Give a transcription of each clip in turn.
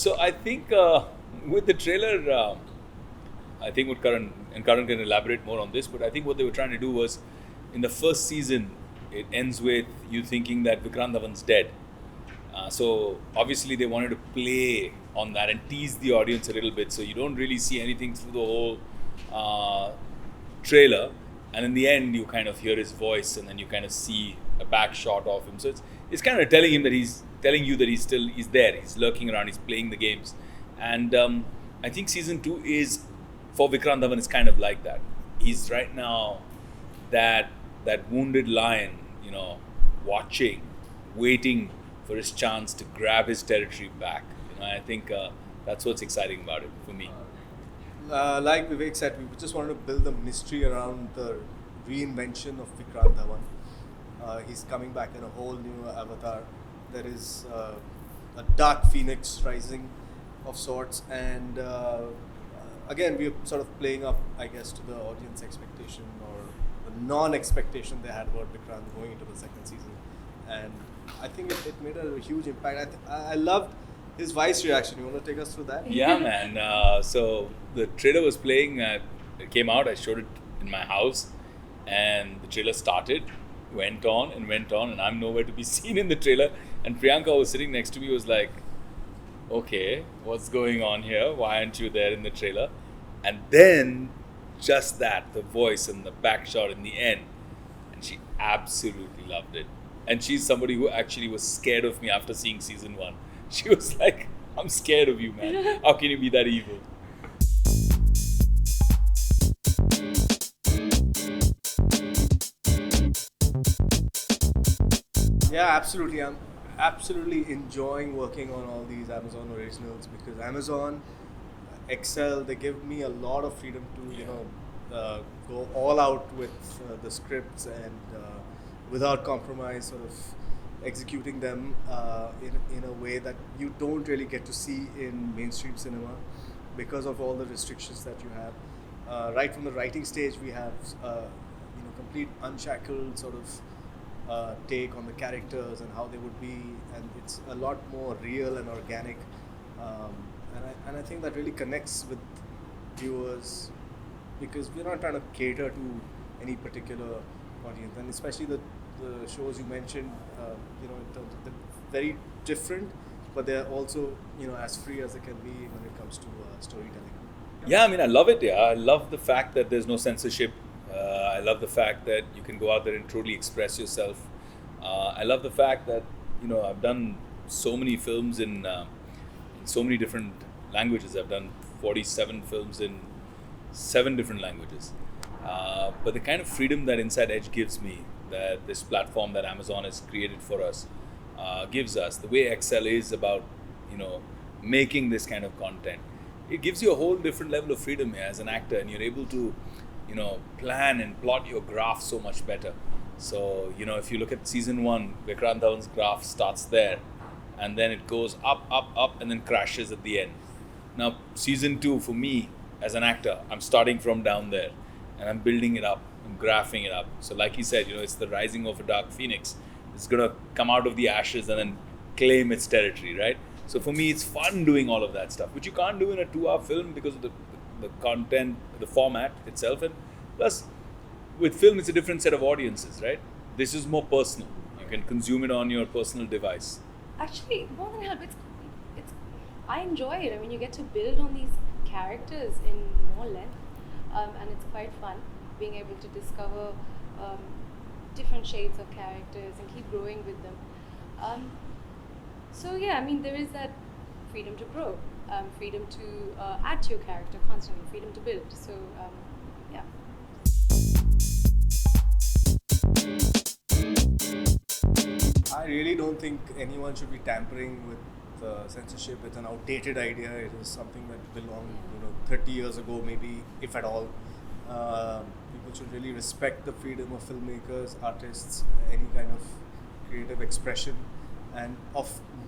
So I think with the trailer, I think what Karan can elaborate more on this, but I think what they were trying to do was, in the first season, it ends with you thinking that Vikrant Dhawan's dead. So obviously they wanted to play on that and tease the audience a little bit, so you don't really see anything through the whole trailer, and in the end you kind of hear his voice, and then you kind of see a back shot of him. So it's kind of telling you that he's there, he's lurking around, he's playing the games, and I think season 2 is for Vikrant Dhawan is kind of like that. He's right now that wounded lion, watching, waiting for his chance to grab his territory back. I think that's what's exciting about it for me. Like Vivek said, we just wanted to build a mystery around the reinvention of Vikrant Dhawan. He's coming back in a whole new avatar. There is a dark phoenix rising of sorts, and again, we're sort of playing up, I guess, to the audience expectation or the non-expectation they had about Vikrant going into the second season. And I think it made a huge impact. I loved his wife's reaction. You want to take us through that? Yeah, man. So the trailer was playing. It came out. I showed it in my house, and the trailer started, went on, and I'm nowhere to be seen in the trailer. And Priyanka, who was sitting next to me, was like, "Okay, what's going on here? Why aren't you there in the trailer?" And then just that, the voice and the back shot in the end, and she absolutely loved it. And she's somebody who actually was scared of me after seeing season 1. She was like, "I'm scared of you, man. How can you be that evil?" Yeah, absolutely. I'm absolutely enjoying working on all these Amazon originals because Amazon excel. They give me a lot of freedom to go all out with the scripts and without compromise, sort of executing them in a way that you don't really get to see in mainstream cinema because of all the restrictions that you have. Right from the writing stage, we have complete unshackled sort of take on the characters and how they would be, and it's a lot more real and organic. And I think that really connects with viewers because we're not trying to cater to any particular audience, and especially the shows you mentioned, in terms of they're very different, but they're also as free as they can be when it comes to storytelling. Yeah, I mean, I love it. Yeah, I love the fact that there's no censorship. I love the fact that you can go out there and truly express yourself. I love the fact that I've done so many films in so many different languages. I've done 47 films in 7 different languages. But the kind of freedom that Inside Edge gives me, that this platform that Amazon has created for us gives us, the way Excel is about making this kind of content, it gives you a whole different level of freedom here as an actor, and you're able to plan and plot your graph so much better. So if you look at season 1, Vikrant Dhawan's graph starts there, and then it goes up, and then crashes at the end. Now season 2, for me as an actor, I'm starting from down there, and I'm building it up, I'm graphing it up. So like you said, it's the rising of a dark phoenix. It's gonna come out of the ashes and then claim its territory, right? So for me, it's fun doing all of that stuff, which you can't do in a 2-hour film because of the content, the format itself, and plus with film it's a different set of audiences, right? This is more personal. You can consume it on your personal device. Actually, more than help, it's I enjoy it. I mean, you get to build on these characters in more length, and it's quite fun being able to discover different shades of characters and keep growing with them. So yeah, I mean, there is that freedom to grow, freedom to add to your character constantly, freedom to build. So yeah. I really don't think anyone should be tampering with censorship. It's an outdated idea. It is something that belonged 30 years ago, maybe, if at all. People should really respect the freedom of filmmakers, artists, any kind of creative expression, and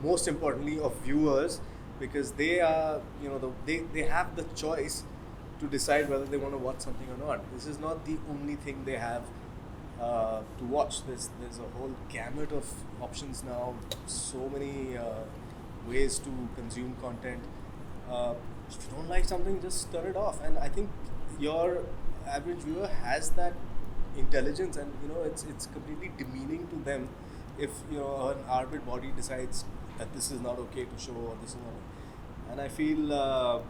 most importantly of viewers, because they are they have the choice to decide whether they want to watch something or not. This is not the only thing they have to watch. There's a whole gamut of options now. So many ways to consume content. If you don't like something, just turn it off. And I think your average viewer has that intelligence, and it's completely demeaning to them if an arbit body decides that this is not okay to show, or this is not. And I feel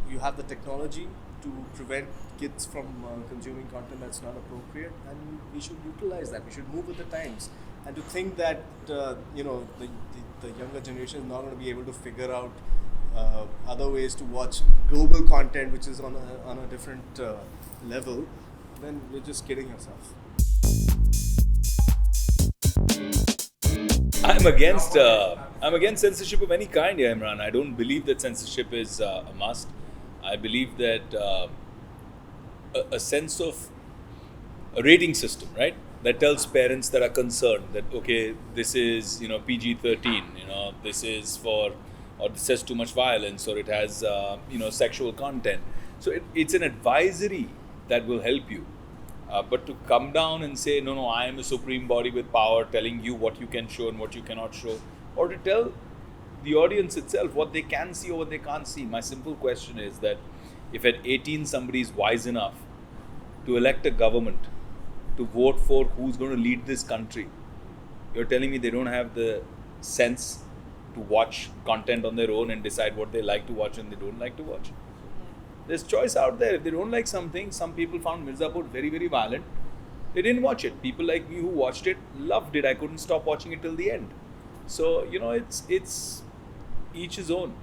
you have the technology to prevent kids from consuming content that's not appropriate, and we should utilize that. We should move with the times. And to think that the younger generation is not going to be able to figure out other ways to watch global content, which is on a different level, then you're just kidding yourself. I'm against censorship of any kind, yeah, Imran. I don't believe that censorship is a must. I believe that a sense of a rating system, right, that tells parents that are concerned that okay, this is PG-13, this is for, or this has too much violence, or it has sexual content. So it's an advisory that will help you. But to come down and say, no, I am a supreme body with power telling you what you can show and what you cannot show, or to tell the audience itself what they can see or what they can't see. My simple question is that if at 18 somebody is wise enough to elect a government, to vote for who's going to lead this country, you're telling me they don't have the sense to watch content on their own and decide what they like to watch and they don't like to watch? There's choice out there. If they don't like something, some people found Mirzapur very, very violent. They didn't watch it. People like me who watched it loved it. I couldn't stop watching it till the end. So, it's each his own.